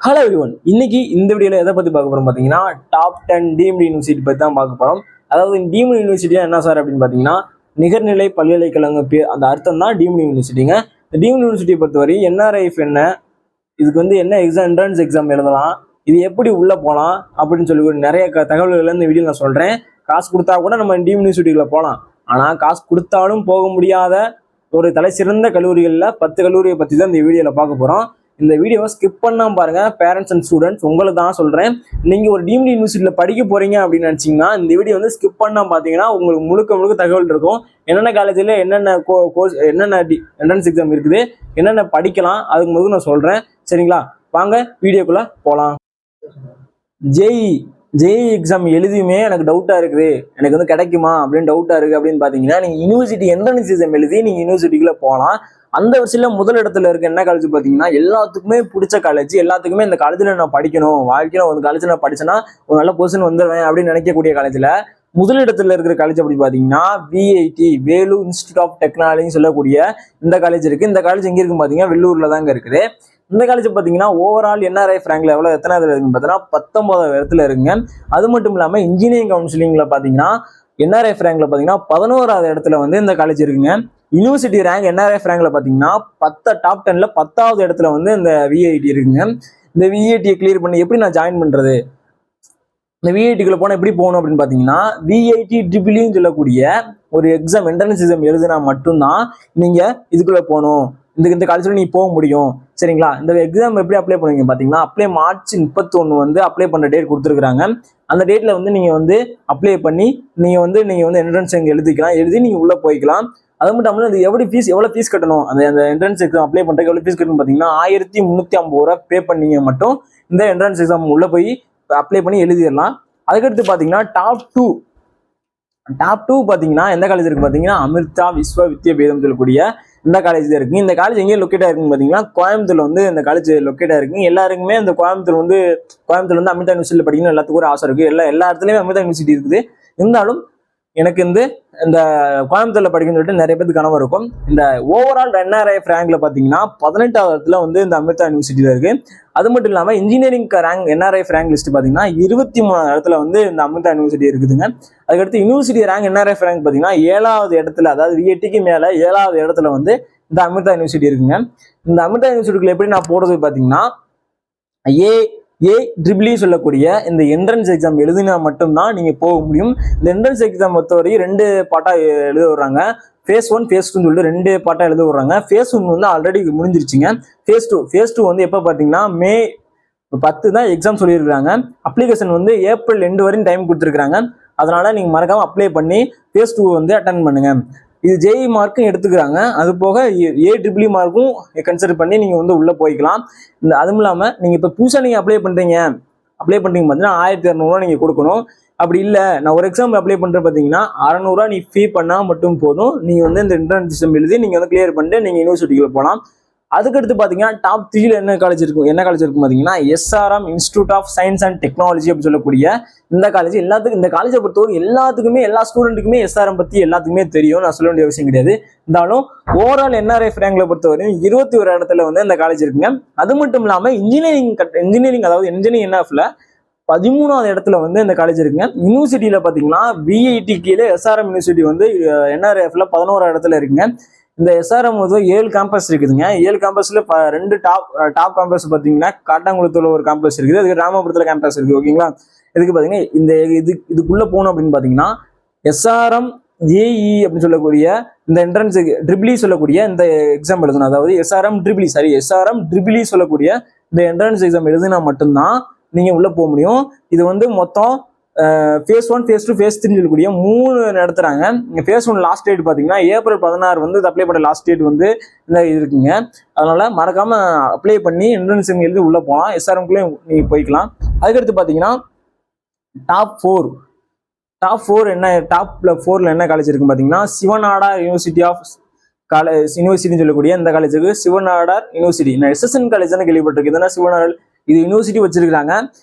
Hello everyone, இன்னைக்கு இந்த வீடியோல எதை பத்தி பார்க்க போறோம் பாத்தீங்கன்னா டாப் 10 டீம்டு யூனிவர்சிட்டி பத்தி தான் பார்க்க போறோம். அதாவது டீம்டு யூனிவர்சிட்டியா என்ன சார் அப்படின்னு பாத்தீங்கன்னா நிகர்நிலை பல்கலைக்கழக அந்த அர்த்தம் தான் டீம்டு யூனிவர்சிட்டிங்க. இந்த டீம்டு யூனிவர்சிட்டியை பொறுத்தவரை என்ஆர்ஐஎஃப் என்ன, இதுக்கு என்ன எக்ஸாம் என்ட்ரன்ஸ் எக்ஸாம் எழுதலாம், இது எப்படி உள்ள போகலாம் அப்படின்னு சொல்லி நிறைய தகவல்கள் இந்த வீடியோ நான் சொல்றேன். காசு கொடுத்தா கூட நம்ம டீம்டு யூனிவர்சிட்டிக்குள்ள போகலாம். ஆனா காசு கொடுத்தாலும் போக முடியாத ஒரு தலை சிறந்த கல்லூரிகளில் 10 கல்லூரியை பத்தி தான் இந்த வீடியோல பார்க்க போறோம். இந்த வீடியோவை ஸ்கிப் பண்ணாம பாருங்க. பேரண்ட்ஸ் அண்ட் ஸ்டூடெண்ட்ஸ் உங்களுக்கு தான் சொல்றேன். நீங்க ஒரு டீம்டு யூனிவர்சிட்டியில படிக்க போறீங்க அப்படின்னு நினைச்சீங்கன்னா இந்த வீடியோ ஸ்கிப் பண்ணாம பாத்தீங்கன்னா உங்களுக்கு முழுக்க தகவல் இருக்கும். என்னென்ன காலேஜ்ல என்னென்ன கோர்ஸ், என்னென்ன என்ட்ரன்ஸ் எக்ஸாம் இருக்குது, என்னென்ன படிக்கலாம், அதுக்கு முதல்ல நான் சொல்றேன். சரிங்களா, வாங்க வீடியோக்குள்ள போலாம். ஜேஇ எக்ஸாம் எழுதியுமே எனக்கு டவுட்டா இருக்குது, எனக்கு கிடைக்குமா அப்படின்னு டவுட்டா இருக்கு அப்படின்னு பாத்தீங்கன்னா நீங்க யூனிவர்சிட்டி என்ட்ரன்ஸ் எக்ஸாம் எழுதி நீங்க யூனிவர்சிட்டிக்குள்ள போகலாம். அந்த வருஷத்துல முதல் இடத்துல இருக்க என்ன காலேஜ் பாத்தீங்கன்னா எல்லாத்துக்குமே பிடிச்ச காலேஜ், எல்லாத்துக்குமே இந்த காலேஜ்ல நான் படிக்கணும், வாழ்க்கையில ஒரு காலேஜ் நான் படிச்சேன்னா ஒரு நல்ல பொசிஷன் வந்துடுவேன் அப்படின்னு நினைக்கக்கூடிய காலேஜ்ல முதலிடத்துல இருக்கிற காலேஜ் அப்படி பாத்தீங்கன்னா விஐடி, வேலூர் இன்ஸ்டியூட் ஆஃப் டெக்னாலஜின்னு சொல்லக்கூடிய இந்த காலேஜ் இருக்கு. இந்த காலேஜ் எங்க இருக்கு பாத்தீங்கன்னா வெள்ளூர்ல தாங்க இருக்குது. இந்த காலேஜ் பாத்தீங்கன்னா ஓவரால் என்ஆர்ஐ ரேங்க்ல எவ்வளவு எத்தனாவது இருக்குன்னு பாத்தீங்கன்னா 19வது இடத்துல இருக்குங்க. அது மட்டும் இல்லாம இன்ஜினியரிங் கவுன்சிலிங்ல பாத்தீங்கன்னா என்ஆர்ஐ ரேங்க்ல பாத்தீங்கன்னா 11வது இடத்துல இந்த காலேஜ் இருக்குங்க. யூனிவர்சிட்டி ரேங்க் என்ஆர்எஃப் ரேங்க்ல பாத்தீங்கன்னா டாப் 10ல 10வது இடத்துல இந்த விஐடி இருக்குங்க. இந்த விஐடியை கிளியர் பண்ணி எப்படி நான் ஜாயின் பண்றது, இந்த விஐடிக்குள்ள போனா எப்படி போகணும் அப்படின்னு பாத்தீங்கன்னா விஐடி ட்ரிபிள்னு சொல்லக்கூடிய ஒரு எக்ஸாம், என்ட்ரன்ஸ் எக்ஸாம் எழுதுனா மட்டும்தான் நீங்க இதுக்குள்ள போகணும், இந்த காலேஜ்ல நீ போக முடியும். சரிங்களா, இந்த எக்ஸாம் எப்படி அப்ளை பண்ணுவீங்க பாத்தீங்கன்னா அப்ளை மார்ச் 31 அப்ளை பண்ற டேட் கொடுத்துருக்காங்க. அந்த டேட்ல நீங்க அப்ளை பண்ணி நீங்க என்ட்ரன்ஸ் எழுதிக்கலாம், எழுதி நீங்க உள்ள போய்க்கலாம். அது மட்டும் இல்லாமல் அது எவ்வளவு ஃபீஸ் கட்டணும், அந்த என்ட்ரன்ஸ் எக்ஸாம் அப்ளை பண்றதுக்கு எவ்வளவு ஃபீஸ் கட்டணும் பாத்தீங்கன்னா 1350 ரூபா பே பண்ணீங்க மட்டும் இந்த என்ட்ரன்ஸ் எக்ஸாம் உள்ள போய் அப்ளை பண்ணி எழுதிடலாம். அதுக்கடுத்து பாத்தீங்கன்னா டாப் டூ பாத்தீங்கன்னா எந்த காலேஜ் இருக்கு பாத்தீங்கன்னா அமிர்தா விஸ்வ வித்யாபீடம் சொல்லக்கூடிய இந்த காலேஜ் தான் இருக்கு. இந்த காலேஜ் எங்கே லொக்கேட் ஆயிருக்குன்னு பாத்தீங்கன்னா கோயம்புத்தூர்ல இந்த காலேஜ் லொக்கேட் ஆயிருக்கு. எல்லாருக்குமே இந்த கோயம்புத்தூர் அமிர்தா யூனிவர்சிட்டியில படிக்கணும் எல்லாத்துக்கும் ஒரு ஆசை இருக்கு. எல்லா இடத்துலயுமே அமிர்தா யூனிவர்சிட்டி இருக்குது. இருந்தாலும் எனக்கு இந்த கோயம்புத்தூர்ல படிக்கணும்னு சொல்லிட்டு நிறைய பேருக்கு கனவு இருக்கும். இந்த ஓவரால் என்ஆர்ஐஎஃப் ரேங்க்ல பாத்தீங்கன்னா 18வது இடத்துல இந்த அமிர்தா யூனிவர்சிட்டியில இருக்கு. அது மட்டும் இல்லாம இன்ஜினியரிங் ரேங்க் என்ஆர்ஐஎஃப் ரேங்க் லிஸ்ட் பாத்தீங்கன்னா 23வது இடத்துல இந்த அமிர்தா யூனிவர்சிட்டி இருக்குதுங்க. அதுக்கடுத்து யூனிவர்சிட்டி ரேங்க் என்ஆர்ஐஎஃப் ரேங்க் பாத்தீங்கன்னா 7வது இடத்துல, அதாவது விஐடிக்கு மேல 7வது இடத்துல இந்த அமிர்தா யூனிவர்சிட்டி இருக்குங்க. இந்த அமிர்தா யூனிவர்சிட்டிக்குள்ள எப்படி நான் போறது பாத்தீங்கன்னா ஏ சொல்லக்கூடிய இந்த என்ட்ரன்ஸ் எக்ஸாம் எழுதினா மட்டும்தான் நீங்க போக முடியும். இந்த என்ட்ரன்ஸ் எக்ஸாம் பொறுத்தவரை 2 பார்ட்டா எழுத விடுறாங்க. ஃபேஸ் 1 ஃபேஸ் 2 சொல்லிட்டு 2 பார்ட்டா எழுத விடுறாங்க. Face 1 already முடிஞ்சிருச்சுங்க. ஃபேஸ் 2 எப்போ பாத்தீங்கன்னா மே 10 தான் எக்ஸாம் சொல்லியிருக்காங்க. அப்ளிகேஷன் ஏப்ரல் 2 வரையும் டைம் கொடுத்துருக்காங்க. அதனால நீங்க மறக்காம அப்ளை பண்ணி ஃபேஸ் 2 அட்டன் பண்ணுங்க. இது ஜேஇ மார்க்கும் எடுத்துக்கிறாங்க. அது போக ஏ மார்க்கும் கன்சிடர் பண்ணி நீங்க உள்ள போய்க்கலாம். அதுவும் இல்லாம நீங்க இப்ப புதுசா நீங்க அப்ளை பண்றீங்க பாத்தீங்கன்னா 1200 நீங்க கொடுக்கணும். அப்படி இல்ல நான் ஒரு எக்ஸாம் அப்ளை பண்றேன் பாத்தீங்கன்னா 600 நீ ஃபீ பண்ணா மட்டும் போதும். நீங்க இந்த என்ட்ரன்ஸ் எக்ஸாம் எழுதி நீங்க கிளியர் பண்ணிட்டு நீங்க யூனிவர்சிட்டிக்குள்ள போகலாம். அதுக்கடுத்து பாத்தீங்கன்னா டாப் 3ல என்ன காலேஜ் இருக்கும் பாத்தீங்கன்னா SRM institute of science and technology அப்படின்னு சொல்லக்கூடிய இந்த காலேஜ். இந்த காலேஜை பொறுத்தவரை எல்லாத்துக்குமே, எல்லா ஸ்டூடெண்ட்டுக்குமே எஸ்ஆர்எம் பத்தி எல்லாத்துக்குமே தெரியும், நான் சொல்ல வேண்டிய அவசியம் கிடையாது. இருந்தாலும் ஓவரால் என்ஆர்ஐஎஃப் ரேங்க்ல பொறுத்தவரையும் 21 இடத்துல இந்த காலேஜ் இருக்குங்க. அது மட்டும் இல்லாம இன்ஜினியரிங் அதாவது இன்ஜினியரிங் என்எஃப்ல 13வது இடத்துல இந்த காலேஜ் இருக்குங்க. யூனிவர்சிட்டியில பாத்தீங்கன்னா விஐடி கீழே எஸ்ஆர்எம் யூனிவர்சிட்டி என்ஆர்ஐஎஃப்ல 11வது இடத்துல இருக்குங்க. இந்த எஸ்ஆர்எம் 7 கேம்பஸ் இருக்குதுங்க. 7 கேம்பஸ்ல 2 டாப் கேம்பஸ் பாத்தீங்கன்னா காட்டாங்குளத்துல ஒரு கேம்பஸ் இருக்குது, அதுக்கு ராமபுரத்துல கேம்பஸ் இருக்கு. ஓகேங்களா, இதுக்கு பாத்தீங்கன்னா இதுக்குள்ள போகணும் அப்படின்னு பாத்தீங்கன்னா எஸ்ஆர்எம் ஏஇ அப்படின்னு சொல்லக்கூடிய இந்த என்ட்ரன்ஸ் சொல்லக்கூடிய இந்த எக்ஸாம் எழுதணும். அதாவது எஸ்ஆர்எம் சொல்லக்கூடிய இந்த என்ட்ரன்ஸ் எக்ஸாம் எழுதினா மட்டும்தான் நீங்க உள்ள போக முடியும். இது மொத்தம் ஃபேஸ் 1 ஃபேஸ் 2 ஃபேஸ் 3 சொல்லக்கூடிய 3 நடத்துறாங்க. ஃபேஸ் 1 லாஸ்ட் டேட் பாத்தீங்கன்னா ஏப்ரல் 16 அப்ளை பண்ண லாஸ்ட் டேட் இந்த இருக்குங்க. அதனால மறக்காம அப்ளை பண்ணி என்ட்ரன்ஸ் எழுதி உள்ள போகலாம். எஸ்ஆர்எம்குள்ளே நீங்க போய்க்கலாம். அதுக்கடுத்து பாத்தீங்கன்னா டாப் 4 என்ன காலேஜ் இருக்கு பாத்தீங்கன்னா சிவநாடார் யூனிவர்சிட்டின்னு சொல்லக்கூடிய இந்த காலேஜுக்கு சிவநாடார் யூனிவர்சிட்டி. நான் எஸ்எஸ்என் காலேஜ் கேள்விப்பட்டிருக்கேன். இதெல்லாம் சிவநாடார் இது யூனிவர்சிட்டி வச்சிருக்காங்க.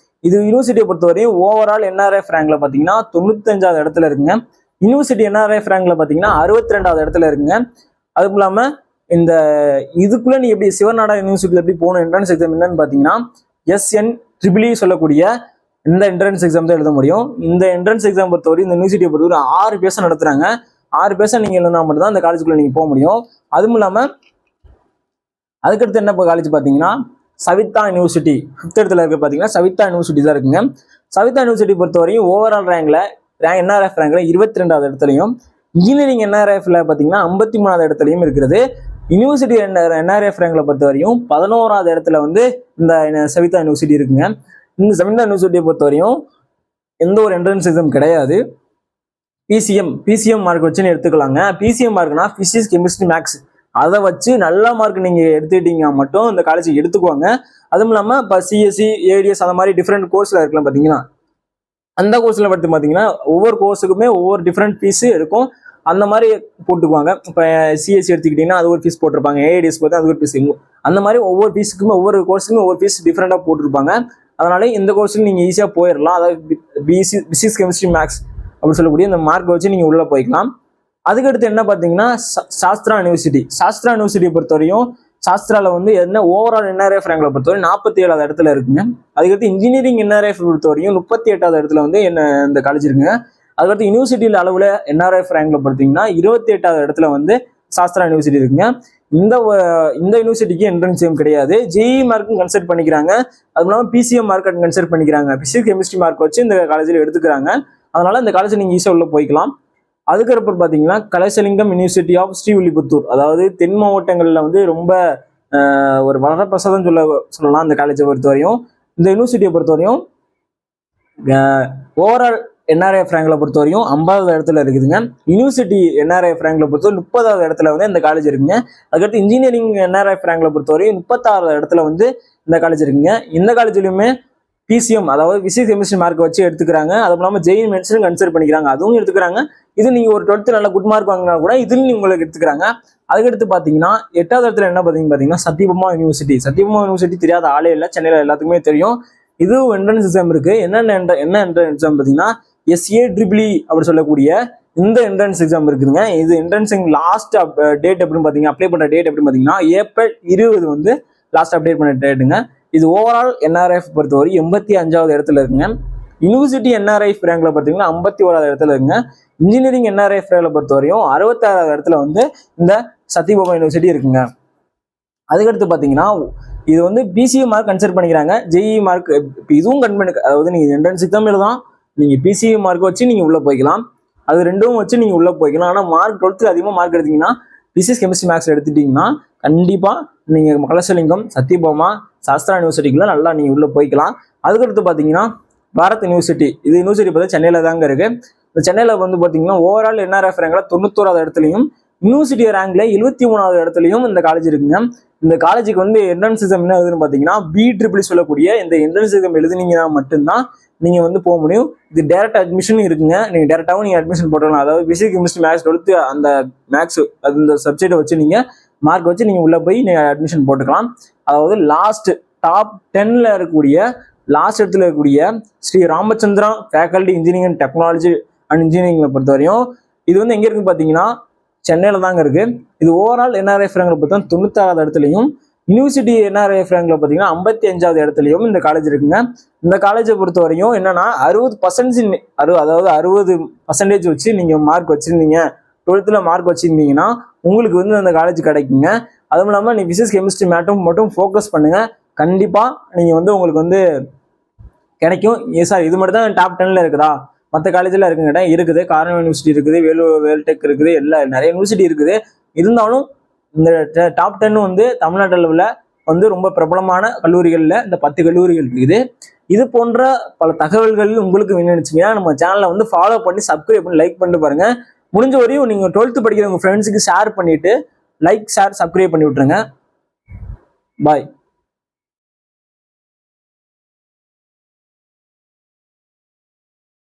இது யூனிவர்சிட்டியை பொறுத்தவரையும் ஓவரால் என்ஆர்ஐஎஃப் ரேங்க்ல பாத்தீங்கன்னா 95வது இடத்துல இருக்குங்க. யூனிவர்சிட்டி என்ஆர்ஐஎஃப் ரேங்க்ல பாத்தீங்கன்னா 62வது இடத்துல இருக்குங்க. அதுவும் இல்லாம இந்த இதுக்குள்ள நீ எப்படி சிவநாடா யூனிவர்சிட்டியில எப்படி போகணும் என்ட்ரன்ஸ் எக்ஸாம் என்னன்னு பாத்தீங்கன்னா SNEEE சொல்லக்கூடிய இந்த என்ட்ரன்ஸ் எக்ஸாம் தான் எழுத முடியும். இந்த என்ட்ரன்ஸ் எக்ஸாம் பொறுத்தவரை இந்த யூனிவர்சிட்டியை பொறுத்தவரை 6 பேச நடத்துறாங்க. 6 பேச நீங்க எழுதினா மட்டும் தான் அந்த காலேஜுக்குள்ள நீங்க போக முடியும். அதுவும் இல்லாம அதுக்கடுத்து என்ன காலேஜ் பார்த்தீங்கன்னா சவிதா யூனிவர்சிட்டி 5th இடத்துல இருக்க பார்த்தீங்கன்னா சவிதா யூனிவர்சிட்டி தான் இருக்குங்க. சவிதா யூனிவர்சிட்டி பொறுத்தவரையும் ஓவரால் NRF ரேங்க்ல 22வது இடத்துலையும், இன்ஜினியரிங் NRFல பார்த்தீங்கன்னா 53வது இடத்துலையும் இருக்கிறது. யூனிவர்சிட்டி NRF ரேங்க்ல பொறுத்தவரையும் 11வது இடத்துல வந்து இந்த சவிதா யூனிவர்சிட்டி இருக்குங்க. இந்த சவிதா யூனிவர்சிட்டியை பொறுத்தவரையும் எந்த ஒரு என்ட்ரன்ஸ் எக்ஸாம் கிடையாது. பிசிஎம் மார்க் வச்சுன்னு எடுத்துக்கலாங்க. பிசிஎம் மார்க்னா பிசிக்ஸ், கெமிஸ்ட்ரி, மேக்ஸ் அதை வச்சு நல்ல மார்க் நீங்கள் எடுத்துக்கிட்டீங்கன்னா மட்டும் இந்த காலேஜ் எடுத்துக்குவாங்க. அதுவும் இல்லாமல் இப்போ சிஎஸ்சி, ஏடிஎஸ் அந்த மாதிரி டிஃப்ரெண்ட் கோர்ஸில் இருக்கலாம் பார்த்தீங்கன்னா, அந்த கோர்ஸில் பார்த்து பார்த்தீங்கன்னா ஒவ்வொரு கோர்ஸுக்குமே ஒவ்வொரு டிஃப்ரெண்ட் ஃபீஸு இருக்கும். அந்த மாதிரி போட்டுக்குவாங்க. இப்போ சிஎஸ்சி எடுத்துக்கிட்டிங்கன்னா அது ஒரு ஃபீஸ் போட்டிருப்பாங்க, ஏடிஎஸ் பார்த்து அது ஒரு ஃபீஸ். அந்த மாதிரி ஒவ்வொரு ஃபீஸுக்குமே ஒவ்வொரு கோர்ஸுக்குமே ஒவ்வொரு ஃபீஸ் டிஃப்ரெண்ட்டாக போட்டிருப்பாங்க. அதனால இந்த கோர்ஸுக்கு நீங்கள் ஈஸியாக போயிடலாம். அதாவது பிசிக்ஸ், கெமிஸ்ட்ரி, மேக்ஸ் அப்படின்னு சொல்லக்கூடிய இந்த மார்க் வச்சு நீங்கள் உள்ளே போய்க்கலாம். அதுக்கடுத்து என்ன பார்த்தீங்கன்னா சாஸ்திரா யூனிவர்சிட்டியை பொறுத்தவரையும் சாஸ்திராவில் வந்து என்ன ஓவரால் NRF ரேங்க்ல பொறுத்தவரையும் 47வது இடத்துல இருக்குங்க. அதுக்கடுத்து இன்ஜினியரிங் NRF பொறுத்தவரையும் 38வது இடத்துல வந்து இந்த காலேஜ் இருக்குங்க. அதுக்கடுத்து யூனிவர்சிட்டியில் அளவில் NRF ரேங்க்ல பார்த்தீங்கன்னா 28வது இடத்துல வந்து சாஸ்திரா யூனிவர்சிட்டி இருக்குங்க. இந்த யூனிவர்சிட்டிக்கு என்ட்ரன்ஸ் கிடையாது. ஜேஇ மார்க்கும் கன்சிடர் பண்ணிக்கிறாங்க. அது இல்லாமல் பிசிஎம் மார்க் கன்சிடர் பண்ணிக்கிறாங்க. பிசிக்ஸ், கெமிஸ்ட்ரி மார்க் வச்சு இந்த காலேஜில் எடுத்துக்கிறாங்க. அதனால இந்த காலேஜ் நீங்கள் ஈஸியாக உள்ள போய்க்கலாம். அதுக்கப்புறம் பார்த்தீங்கன்னா கலைசலிங்கம் யூனிவர்சிட்டி ஆஃப் ஸ்ரீவில்லிபுத்தூர், அதாவது தென் மாவட்டங்களில் வந்து ரொம்ப ஒரு வரப்பிரசாதம் சொல்லலாம் இந்த காலேஜை பொறுத்தவரையும். இந்த யூனிவர்சிட்டியை பொறுத்தவரையும் ஓவரால் NRF ரேங்க்ல பொறுத்தவரையும் 50வது இடத்துல இருக்குதுங்க. யூனிவர்சிட்டி NRF ரேங்க்ல பொறுத்தவரை 30வது இடத்துல வந்து இந்த காலேஜ் இருக்குங்க. அதுக்கடுத்து இன்ஜினியரிங் NRF ரேங்க்ல பொறுத்தவரையும் 36வது இடத்துல வந்து இந்த காலேஜ் இருக்குங்க. இந்த காலேஜ்லையுமே பிசிஎம் அதாவது பிசிக்ஸ், கெமிஸ்ட்ரி மார்க் வச்சு எடுத்துக்கிறாங்க. அது இல்லாமல் ஜெயின் மென்ஷன் கன்சிடர் பண்ணிக்கிறாங்க, அதுவும் எடுத்துக்கிறாங்க. இது நீங்க ஒரு 12th நல்ல குட் மார்க் வாங்கினா கூட இதுல உங்களுக்கு எடுத்துக்கிறாங்க. அதுக்கடுத்து பாத்தீங்கன்னா 8வது இடத்துல என்ன பாத்தீங்கன்னா சத்யபாமா யூனிவர்சிட்டி தெரியாத ஆளே இல்லை, சென்னையில எல்லாத்துக்குமே தெரியும். இது என்ட்ரன்ஸ் எக்ஸாம் இருக்கு. என்ன என்ட்ரன்ஸ் எக்ஸாம் பார்த்தீங்கன்னா SAEEE அப்படி சொல்லக்கூடிய இந்த என்ட்ரன்ஸ் எக்ஸாம் இருக்குதுங்க. இது என்ட்ரன்ஸ் லாஸ்ட் டேட் எப்படின்னு பாத்தீங்கன்னா அப்ளை பண்ற டேட் எப்படி பாத்தீங்கன்னா ஏப்ரல் 20 வந்து லாஸ்ட் அப்டேட் பண்ண டேட்டுங்க. இது ஓவரால் NRF பொறுத்தவரை 85வது இடத்துல இருக்குங்க. யூனிவர்சிட்டி NRF ரேங்க்ல பார்த்தீங்கன்னா 51வது இடத்துல இருக்குங்க. இன்ஜினியரிங் NRF ரேங்க்ல பொறுத்தவரையும் 66வது இடத்துல வந்து இந்த சத்யபாமா யூனிவர்சிட்டி இருக்குங்க. அதுக்கடுத்து பார்த்தீங்கன்னா இது வந்து பிசிஏ மார்க் கன்சிடர் பண்ணிக்கிறாங்க. ஜேஇ மார்க் இதுவும் அதாவது நீங்கள் என்ட்ரன்ஸ் எக்ஸாம் எழுதலாம், நீங்கள் பிசிஏ மார்க் வச்சு நீங்கள் உள்ளே போய்க்கலாம். அது ரெண்டும் வச்சு நீங்கள் உள்ளே போய்க்கலாம். ஆனால் மார்க் 12th அதிகமாக மார்க் எடுத்தீங்கன்னா பிசிக்ஸ், கெமிஸ்ட்ரி, மேக்ஸ் எடுத்துட்டீங்கன்னா கண்டிப்பாக நீங்கள் கலைசலிங்கம், சத்யபாமா, சாஸ்திரா யூனிவர்சிட்டிக்குள்ள நல்லா நீங்கள் உள்ளே போய்க்கலாம். அதுக்கடுத்து பார்த்தீங்கன்னா பாரத் யூனிவர்சிட்டி, இது யூனிவர்சிட்டி பார்த்து சென்னையில் தாங்க இருக்கு. இந்த சென்னையில் வந்து பார்த்தீங்கன்னா ஓவரால் NRF ரேங்க்ல 91வது இடத்துலையும் யூனிவர்சிட்டி ரேங்க்ல 73வது இடத்துலையும் இந்த காலேஜ் இருக்குங்க. இந்த காலேஜுக்கு வந்து என்ட்ரன்ஸ் எக்ஸாம் என்ன எழுதுன்னு பார்த்தீங்கன்னா BEEE சொல்லக்கூடிய இந்த என்ட்ரன்ஸ் எக்ஸாம் எழுதுனீங்கன்னா மட்டும்தான் நீங்கள் வந்து போக முடியும். இது டேரக்ட் அட்மிஷன் இருக்குங்க. நீங்கள் டேரெக்டாகவும் நீங்கள் அட்மிஷன் போட்டுக்கலாம். அதாவது பிசிக்ஸ், கெமிஸ்ட்ரி, மேக்ஸ் 12th அந்த மேக்ஸ் அந்த சப்ஜெக்டை வச்சு நீங்கள் மார்க் வச்சு நீங்கள் உள்ளே போய் நீங்கள் அட்மிஷன் போட்டுக்கலாம். அதாவது டாப் 10ல இருக்கக்கூடிய லாஸ்ட் இடத்துல இருக்கக்கூடிய Shri Ramachandra faculty engineering and technology and இன்ஜினியரிங்ல பொறுத்தவரையும் இது வந்து எங்க இருக்கு பார்த்தீங்கன்னா சென்னையில தாங்க இருக்கு. இது ஓவரால் NRF ரேங்க்ல பார்த்தா 96வது இடத்துலையும், யூனிவர்சிட்டி NRF ரேங்க்ல பார்த்தீங்கன்னா 55வது இடத்துலையும் இந்த காலேஜ் இருக்குங்க. இந்த காலேஜை பொறுத்தவரையும் என்னன்னா 60% அதாவது 60% வச்சு நீங்க மார்க் வச்சிருந்தீங்க, 12th மார்க் வச்சிருந்தீங்கன்னா உங்களுக்கு வந்து அந்த காலேஜ் கிடைக்குங்க. அதுவும் இல்லாமல் நீ பிசிக்ஸ், கெமிஸ்ட்ரி மட்டும் ஃபோக்கஸ் பண்ணுங்க, கண்டிப்பா நீங்க வந்து உங்களுக்கு வந்து கிடைக்கும். சார் இது மட்டும் தான் டாப் 10ல இருக்குதா, மற்ற காலேஜ்ல இருக்குங்க? இருக்குது. காரணம் யூனிவர்சிட்டி இருக்குது, வேல்டெக் இருக்குது, நிறைய யூனிவர்சிட்டி இருக்குது. இருந்தாலும் இந்த டாப் 10 வந்து தமிழ்நாட்டு அளவில் வந்து ரொம்ப பிரபலமான கல்லூரிகளில் இந்த 10 கல்லூரிகள் இருக்குது. இது போன்ற பல தகவல்கள் உங்களுக்கு வேணும்னுச்சுங்கன்னா நம்ம சேனலை வந்து ஃபாலோ பண்ணி சப்ஸ்கிரைப் பண்ணி லைக் பண்ணிட்டு பாருங்க. முடிஞ்ச வரையும் நீங்க 12th படிக்கிற உங்க ஃப்ரெண்ட்ஸுக்கு ஷேர் பண்ணிட்டு லைக், ஷேர், சப்ஸ்கிரைப் பண்ணி விட்டுருங்க. பாய்.